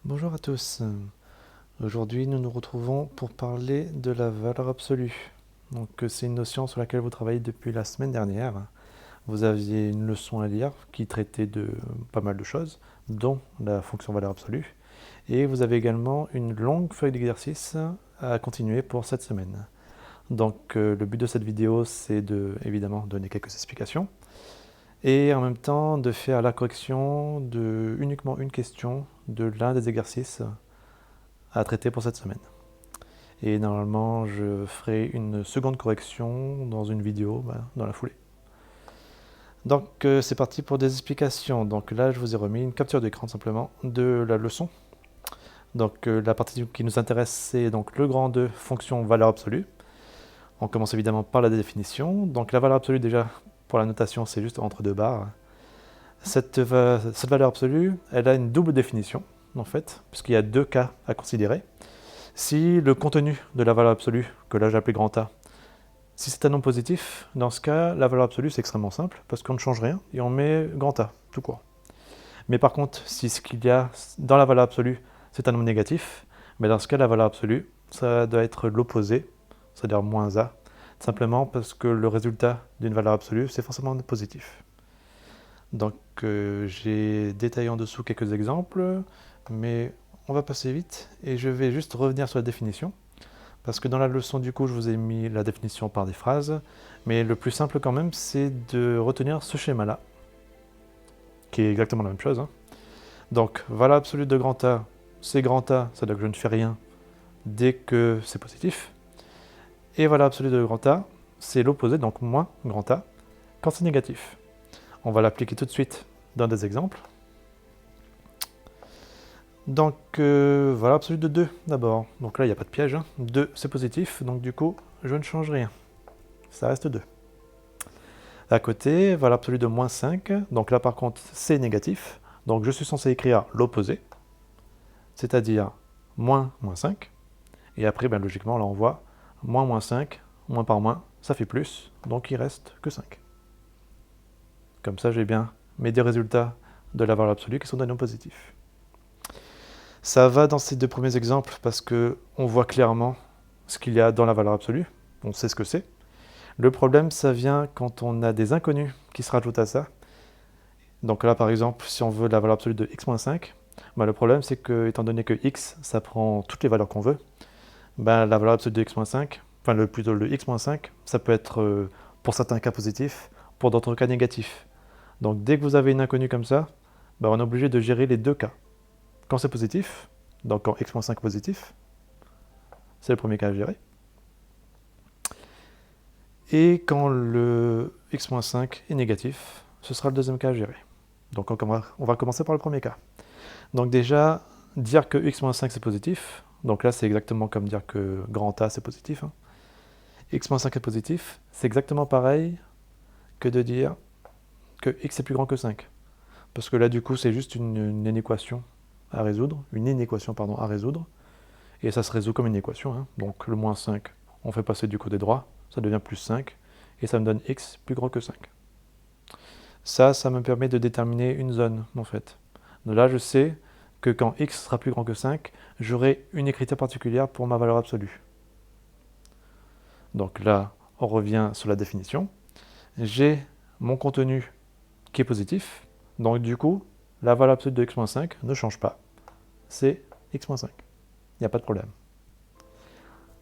Bonjour à tous. Aujourd'hui, nous nous retrouvons pour parler de la valeur absolue. Donc, c'est une notion sur laquelle vous travaillez depuis la semaine dernière. Vous aviez une leçon à lire qui traitait de pas mal de choses, dont la fonction valeur absolue. Et vous avez également une longue feuille d'exercice à continuer pour cette semaine. Donc, le but de cette vidéo, c'est de, évidemment, donner quelques explications et en même temps de faire la correction de uniquement une question de l'un des exercices à traiter pour cette semaine. Et normalement, je ferai une seconde correction dans une vidéo dans la foulée. Donc c'est parti pour des explications. Donc là, je vous ai remis une capture d'écran simplement de la leçon. Donc la partie qui nous intéresse, c'est donc le grand 2, fonction valeur absolue. On commence évidemment par la définition. Donc la valeur absolue, déjà, pour la notation, c'est juste entre deux barres. Cette valeur absolue, elle a une double définition, en fait, puisqu'il y a deux cas à considérer. Si le contenu de la valeur absolue, que là j'ai appelé grand A, si c'est un nombre positif, dans ce cas, la valeur absolue c'est extrêmement simple, parce qu'on ne change rien, et on met grand A, tout court. Mais par contre, si ce qu'il y a dans la valeur absolue, c'est un nombre négatif, mais dans ce cas, la valeur absolue, ça doit être l'opposé, c'est-à-dire moins A, simplement parce que le résultat d'une valeur absolue, c'est forcément positif. Donc j'ai détaillé en dessous quelques exemples, mais on va passer vite, et je vais juste revenir sur la définition. Parce que dans la leçon, du coup, je vous ai mis la définition par des phrases, mais le plus simple quand même, c'est de retenir ce schéma-là, qui est exactement la même chose. Donc, valeur absolue de grand A, c'est grand A, c'est-à-dire que je ne fais rien dès que c'est positif. Et valeur absolue de grand A, c'est l'opposé, donc moins grand A, quand c'est négatif. On va l'appliquer tout de suite dans des exemples. Donc, valeur absolue de 2 d'abord. Donc là, il n'y a pas de piège. 2, c'est positif, donc du coup, je ne change rien. Ça reste 2. À côté, valeur absolue de moins 5. Donc là, par contre, c'est négatif. Donc je suis censé écrire l'opposé, c'est-à-dire moins 5. Et après, logiquement, là, on voit moins 5, moins par moins, ça fait plus. Donc il reste que 5. Comme ça, j'ai bien mes deux résultats de la valeur absolue qui sont des nombres positifs. Ça va dans ces deux premiers exemples parce qu'on voit clairement ce qu'il y a dans la valeur absolue. On sait ce que c'est. Le problème, ça vient quand on a des inconnus qui se rajoutent à ça. Donc là, par exemple, si on veut la valeur absolue de x-5, le problème, c'est que, étant donné que x, ça prend toutes les valeurs qu'on veut, la valeur absolue de x-5, plutôt le x-5, ça peut être pour certains cas positif, pour d'autres cas négatif. Donc dès que vous avez une inconnue comme ça, on est obligé de gérer les deux cas. Quand c'est positif, donc quand x-5 est positif, c'est le premier cas à gérer. Et quand le x-5 est négatif, ce sera le deuxième cas à gérer. Donc on va commencer par le premier cas. Donc déjà, dire que x-5 c'est positif, donc là c'est exactement comme dire que grand A c'est positif. X-5 est positif, c'est exactement pareil que de dire que x est plus grand que 5. Parce que là du coup c'est juste une inéquation à résoudre, et ça se résout comme une équation. Donc le moins 5, on fait passer du côté droit, ça devient plus 5, et ça me donne x plus grand que 5. Ça me permet de déterminer une zone, en fait. Donc là, je sais que quand x sera plus grand que 5, j'aurai une écriture particulière pour ma valeur absolue. Donc là, on revient sur la définition. J'ai mon contenu qui est positif, donc du coup, la valeur absolue de x-5 ne change pas. C'est x-5. Il n'y a pas de problème.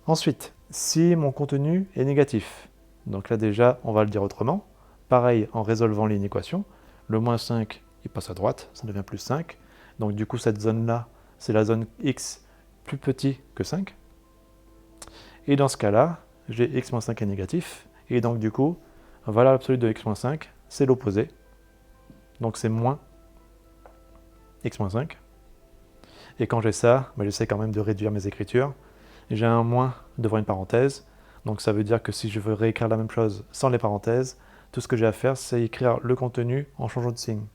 Ensuite, si mon contenu est négatif, donc là déjà, on va le dire autrement. Pareil, en résolvant l'inéquation, le moins 5, il passe à droite, ça devient plus 5. Donc du coup, cette zone-là, c'est la zone x plus petit que 5. Et dans ce cas-là, j'ai x-5 est négatif. Et donc du coup, valeur absolue de x-5, c'est l'opposé. Donc c'est moins x-5. Et quand j'ai ça, j'essaie quand même de réduire mes écritures. J'ai un moins devant une parenthèse. Donc ça veut dire que si je veux réécrire la même chose sans les parenthèses, tout ce que j'ai à faire, c'est écrire le contenu en changeant de signe.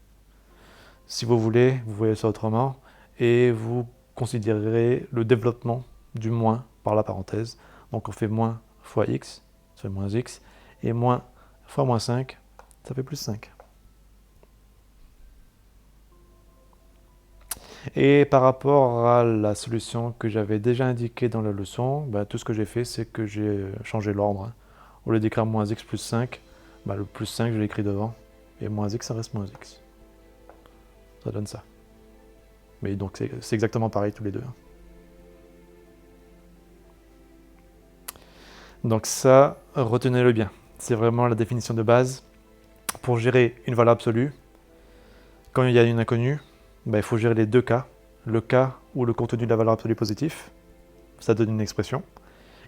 Si vous voyez ça autrement, et vous considérerez le développement du moins par la parenthèse. Donc on fait moins fois x, ça fait moins x, et moins fois moins 5, ça fait plus 5. Et par rapport à la solution que j'avais déjà indiquée dans la leçon, tout ce que j'ai fait, c'est que j'ai changé l'ordre. Au lieu d'écrire moins x plus 5, le plus 5, je l'ai écrit devant. Et moins x, ça reste moins x. Ça donne ça. Mais donc c'est exactement pareil tous les deux. Donc ça, retenez-le bien. C'est vraiment la définition de base. Pour gérer une valeur absolue, quand il y a une inconnue, il faut gérer les deux cas. Le cas où le contenu de la valeur absolue est positif, ça donne une expression.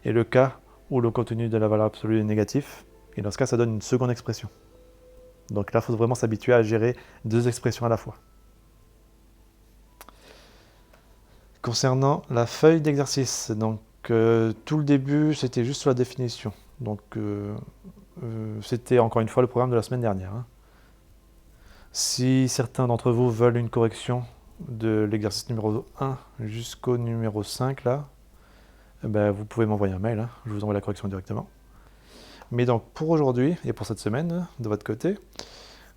Et le cas où le contenu de la valeur absolue est négatif, et dans ce cas, ça donne une seconde expression. Donc là, il faut vraiment s'habituer à gérer deux expressions à la fois. Concernant la feuille d'exercice, donc tout le début, c'était juste sur la définition. Donc c'était encore une fois le programme de la semaine dernière. Si certains d'entre vous veulent une correction de l'exercice numéro 1 jusqu'au numéro 5, là, vous pouvez m'envoyer un mail, je vous envoie la correction directement. Mais donc pour aujourd'hui et pour cette semaine, de votre côté,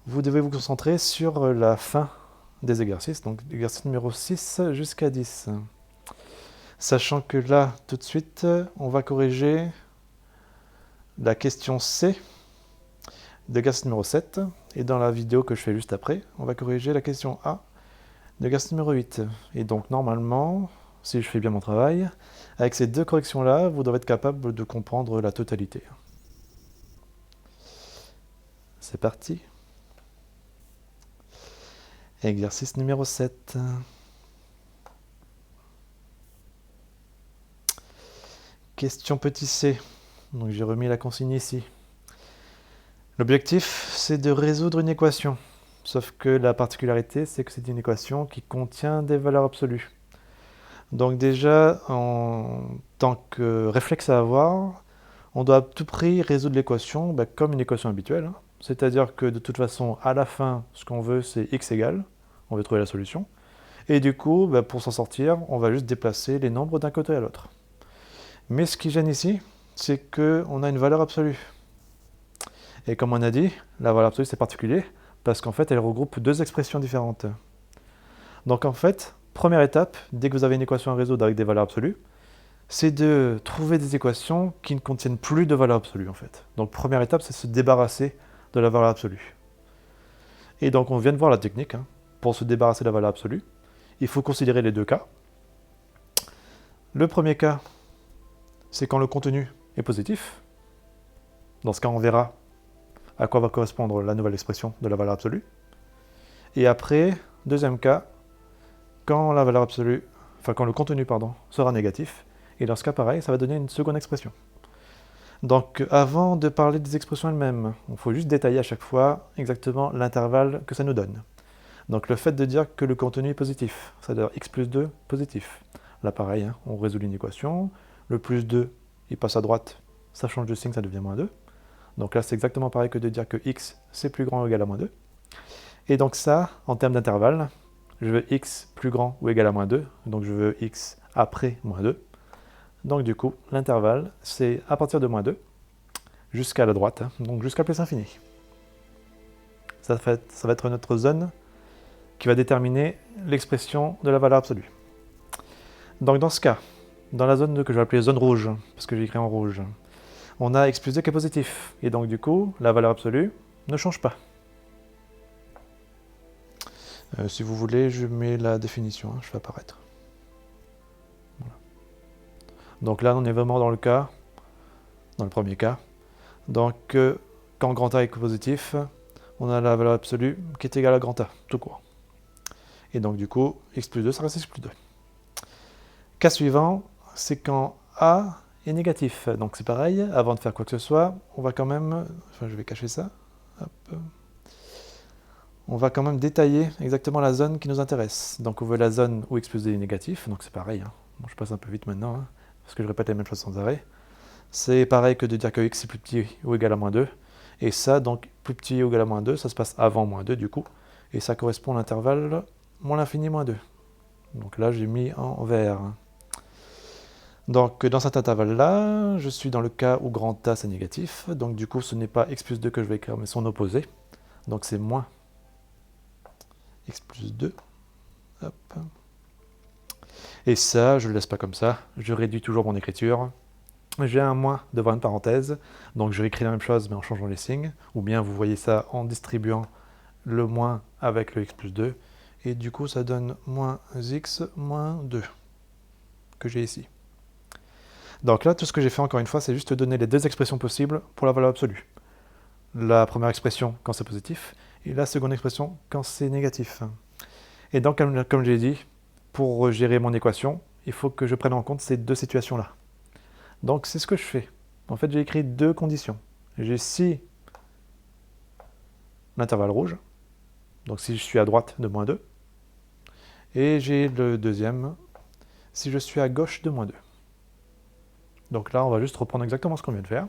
vous devez vous concentrer sur la fin des exercices, donc exercice numéro 6 jusqu'à 10. Sachant que là, tout de suite, on va corriger la question C de l'exercice numéro 7. Et dans la vidéo que je fais juste après, on va corriger la question A de l'exercice numéro 8. Et donc normalement, si je fais bien mon travail, avec ces deux corrections-là, vous devrez être capable de comprendre la totalité. C'est parti. Exercice numéro 7. Question petit c. Donc j'ai remis la consigne ici. L'objectif, c'est de résoudre une équation. Sauf que la particularité, c'est que c'est une équation qui contient des valeurs absolues. Donc déjà, en tant que réflexe à avoir, on doit à tout prix résoudre l'équation comme une équation habituelle. C'est-à-dire que de toute façon, à la fin, ce qu'on veut, c'est x égale. On veut trouver la solution. Et du coup, pour s'en sortir, on va juste déplacer les nombres d'un côté à l'autre. Mais ce qui gêne ici, c'est qu'on a une valeur absolue. Et comme on a dit, la valeur absolue c'est particulier, parce qu'en fait elle regroupe deux expressions différentes. Donc en fait, première étape, dès que vous avez une équation à résoudre avec des valeurs absolues, c'est de trouver des équations qui ne contiennent plus de valeur absolue en fait. Donc première étape, c'est se débarrasser de la valeur absolue. Et donc on vient de voir la technique, pour se débarrasser de la valeur absolue, il faut considérer les deux cas. Le premier cas, c'est quand le contenu est positif. Dans ce cas, on verra à quoi va correspondre la nouvelle expression de la valeur absolue. Et après, deuxième cas, quand la valeur absolue, quand le contenu sera négatif, et dans ce cas pareil, ça va donner une seconde expression. Donc avant de parler des expressions elles-mêmes, il faut juste détailler à chaque fois exactement l'intervalle que ça nous donne. Donc le fait de dire que le contenu est positif, c'est-à-dire x plus 2 positif. Là pareil, on résout une équation, le plus 2, il passe à droite, ça change de signe, ça devient moins 2. Donc là, c'est exactement pareil que de dire que x, c'est plus grand ou égal à moins 2. Et donc ça, en termes d'intervalle, je veux x plus grand ou égal à moins 2. Donc je veux x après moins 2. Donc du coup, l'intervalle, c'est à partir de moins 2 jusqu'à la droite, donc jusqu'à plus infini. Ça va être notre zone qui va déterminer l'expression de la valeur absolue. Donc dans ce cas, dans la zone que je vais appeler zone rouge, parce que j'ai écrit en rouge, on a x plus 2 qui est positif. Et donc du coup, la valeur absolue ne change pas. Si vous voulez, je mets la définition, je fais apparaître. Voilà. Donc là, on est vraiment dans le premier cas. Donc quand grand A est positif, on a la valeur absolue qui est égale à grand A, tout court. Et donc du coup, x plus 2, ça reste x plus 2. Cas suivant, c'est quand A est négatif. Donc c'est pareil, avant de faire quoi que ce soit, on va quand même, je vais cacher ça, hop. On va quand même détailler exactement la zone qui nous intéresse. Donc on veut la zone où x plus 2 est négatif, donc c'est pareil, bon, je passe un peu vite maintenant, parce que je répète les mêmes choses sans arrêt. C'est pareil que de dire que x est plus petit ou égal à moins 2, et ça, donc plus petit ou égal à moins 2, ça se passe avant moins 2 du coup, et ça correspond à l'intervalle moins l'infini moins 2. Donc là j'ai mis en vert. Donc dans cet intervalle-là, je suis dans le cas où grand A c'est négatif, donc du coup ce n'est pas x plus 2 que je vais écrire, mais son opposé, donc c'est moins x plus 2, hop. Et ça, je ne le laisse pas comme ça. Je réduis toujours mon écriture. J'ai un moins devant une parenthèse, donc je réécris la même chose mais en changeant les signes. Ou bien vous voyez ça en distribuant le moins avec le x plus 2. Et du coup, ça donne moins x moins 2 que j'ai ici. Donc là, tout ce que j'ai fait encore une fois, c'est juste donner les deux expressions possibles pour la valeur absolue. La première expression quand c'est positif, et la seconde expression quand c'est négatif. Et donc, comme je l'ai dit, pour gérer mon équation, il faut que je prenne en compte ces deux situations-là. Donc, c'est ce que je fais. En fait, j'ai écrit deux conditions. J'ai ici l'intervalle rouge, donc si je suis à droite de moins 2, et j'ai le deuxième, si je suis à gauche de moins 2. Donc là, on va juste reprendre exactement ce qu'on vient de faire.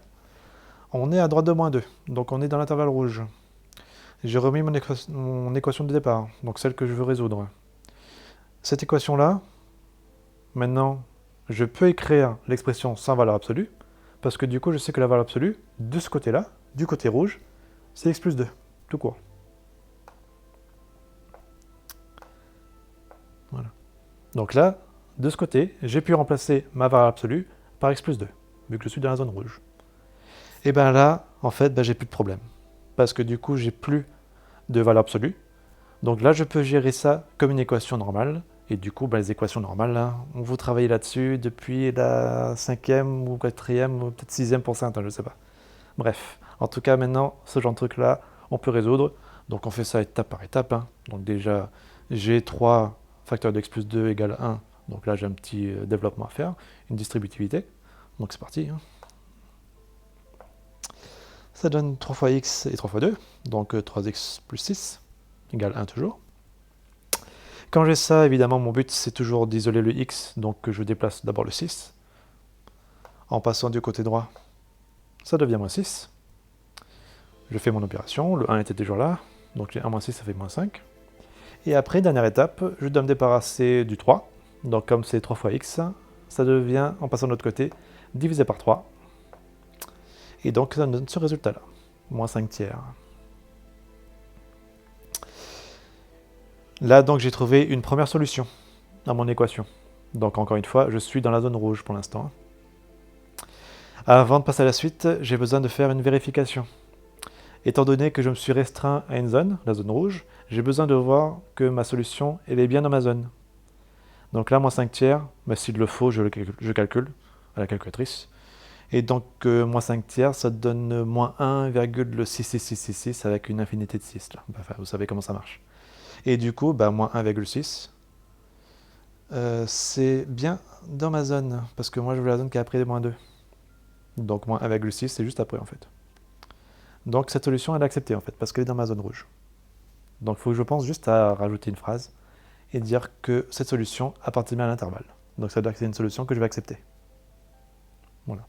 On est à droite de moins 2, donc on est dans l'intervalle rouge. J'ai remis mon équation de départ, donc celle que je veux résoudre. Cette équation-là, maintenant, je peux écrire l'expression sans valeur absolue, parce que du coup, je sais que la valeur absolue, de ce côté-là, du côté rouge, c'est x plus 2, tout court. Voilà. Donc là, de ce côté, j'ai pu remplacer ma valeur absolue par x plus 2, vu que je suis dans la zone rouge. Et bien là, en fait, j'ai plus de problème. Parce que du coup, j'ai plus de valeur absolue. Donc là, je peux gérer ça comme une équation normale. Et du coup, les équations normales, là, on vous travaille là-dessus depuis la 5e ou 4e ou peut-être 6e pour certains, je ne sais pas. Bref, en tout cas, maintenant, ce genre de truc-là, on peut résoudre. Donc on fait ça étape par étape. Donc déjà, j'ai 3 facteurs de x plus 2 égale 1. Donc là, j'ai un petit développement à faire, une distributivité. Donc c'est parti. Ça donne 3 fois x et 3 fois 2, donc 3x plus 6 égale 1 toujours. Quand j'ai ça, évidemment, mon but, c'est toujours d'isoler le x, donc je déplace d'abord le 6. En passant du côté droit, ça devient moins 6. Je fais mon opération, le 1 était déjà là, donc j'ai 1 moins 6, ça fait moins 5. Et après, dernière étape, je dois me débarrasser du 3. Donc comme c'est 3 fois x, ça devient, en passant de l'autre côté, divisé par 3. Et donc ça donne ce résultat-là, moins 5 tiers. Là, donc, j'ai trouvé une première solution à mon équation. Donc, encore une fois, je suis dans la zone rouge pour l'instant. Avant de passer à la suite, j'ai besoin de faire une vérification. Étant donné que je me suis restreint à une zone, la zone rouge, j'ai besoin de voir que ma solution, elle est bien dans ma zone. Donc là, moins 5 tiers, s'il le faut, je calcule à la calculatrice. Et donc, moins 5 tiers, ça donne moins 1,66666 avec une infinité de 6. Là. Enfin, vous savez comment ça marche. Et du coup, moins 1,6, c'est bien dans ma zone, parce que moi je veux la zone qui est après moins 2. Donc moins 1,6, c'est juste après en fait. Donc cette solution, elle est acceptée en fait, parce qu'elle est dans ma zone rouge. Donc il faut que je pense juste à rajouter une phrase et dire que cette solution appartient à l'intervalle. Donc ça veut dire que c'est une solution que je vais accepter. Voilà.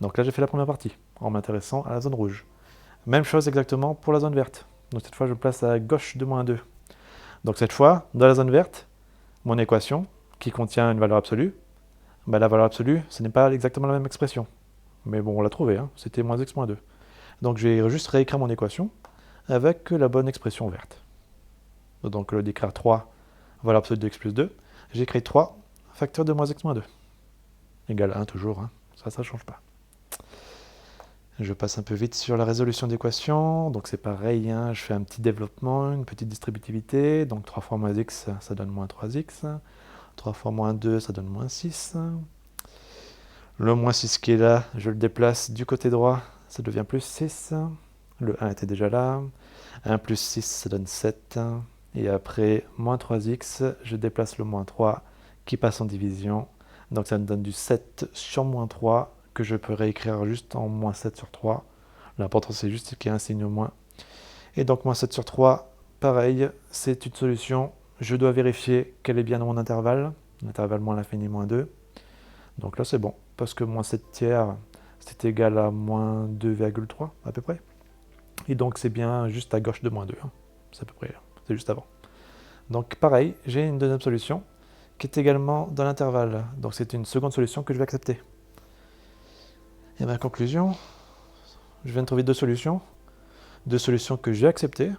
Donc là j'ai fait la première partie, en m'intéressant à la zone rouge. Même chose exactement pour la zone verte. Donc cette fois je me place à gauche de moins 2. Donc cette fois, dans la zone verte, mon équation, qui contient une valeur absolue, la valeur absolue, ce n'est pas exactement la même expression. Mais bon, on l'a trouvé, c'était moins x moins 2. Donc je vais juste réécrire mon équation avec la bonne expression verte. Donc au lieu d'écrire 3, valeur absolue de x plus 2, j'écris 3 facteur de moins x moins 2. Égale 1 toujours, ça ne change pas. Je passe un peu vite sur la résolution d'équation. Donc c'est pareil, je fais un petit développement, une petite distributivité. Donc 3 fois moins x, ça donne moins 3x. 3 fois moins 2, ça donne moins 6. Le moins 6 qui est là, je le déplace du côté droit, ça devient plus 6. Le 1 était déjà là. 1 plus 6, ça donne 7. Et après, moins 3x, je déplace le moins 3 qui passe en division. Donc ça me donne du 7 sur moins 3 que je peux réécrire juste en moins 7 sur 3. L'important c'est juste qu'il y ait un signe moins. Et donc moins 7 sur 3, pareil, c'est une solution. Je dois vérifier qu'elle est bien dans mon intervalle. L'intervalle moins l'infini moins 2. Donc là c'est bon, parce que moins 7 tiers, c'est égal à moins 2,3 à peu près. Et donc c'est bien juste à gauche de moins 2. C'est à peu près, c'est juste avant. Donc pareil, j'ai une deuxième solution qui est également dans l'intervalle. Donc c'est une seconde solution que je vais accepter. Et ma conclusion, je viens de trouver deux solutions que j'ai acceptées.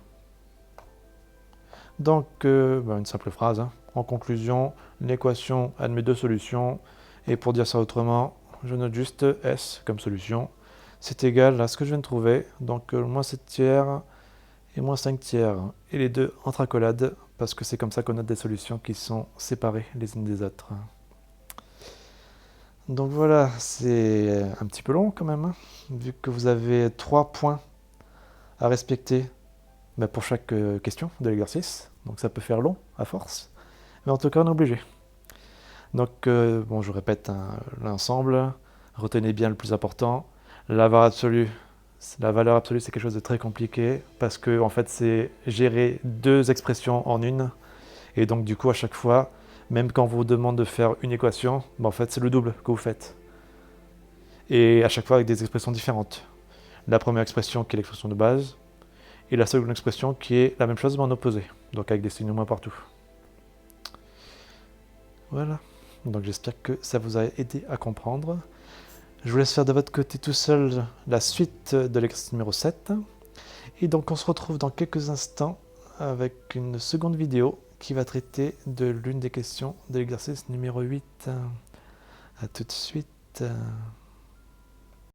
Donc, une simple phrase, En conclusion, l'équation admet deux solutions, et pour dire ça autrement, je note juste S comme solution. C'est égal à ce que je viens de trouver, donc moins 7 tiers et moins 5 tiers, et les deux entre accolades, parce que c'est comme ça qu'on note des solutions qui sont séparées les unes des autres. Donc voilà, c'est un petit peu long quand même, hein, vu que vous avez 3 points à respecter pour chaque question de l'exercice. Donc ça peut faire long à force, mais en tout cas on est obligé. Donc bon, je répète hein, l'ensemble, retenez bien le plus important. La valeur absolue c'est quelque chose de très compliqué parce que en fait c'est gérer deux expressions en une, et donc du coup à chaque fois, même quand on vous demande de faire une équation, en fait c'est le double que vous faites. Et à chaque fois avec des expressions différentes. La première expression qui est l'expression de base, et la seconde expression qui est la même chose mais en opposé, donc avec des signes moins partout. Voilà, donc j'espère que ça vous a aidé à comprendre. Je vous laisse faire de votre côté tout seul la suite de l'exercice numéro 7. Et donc on se retrouve dans quelques instants avec une seconde vidéo qui va traiter de l'une des questions de l'exercice numéro 8. A tout de suite.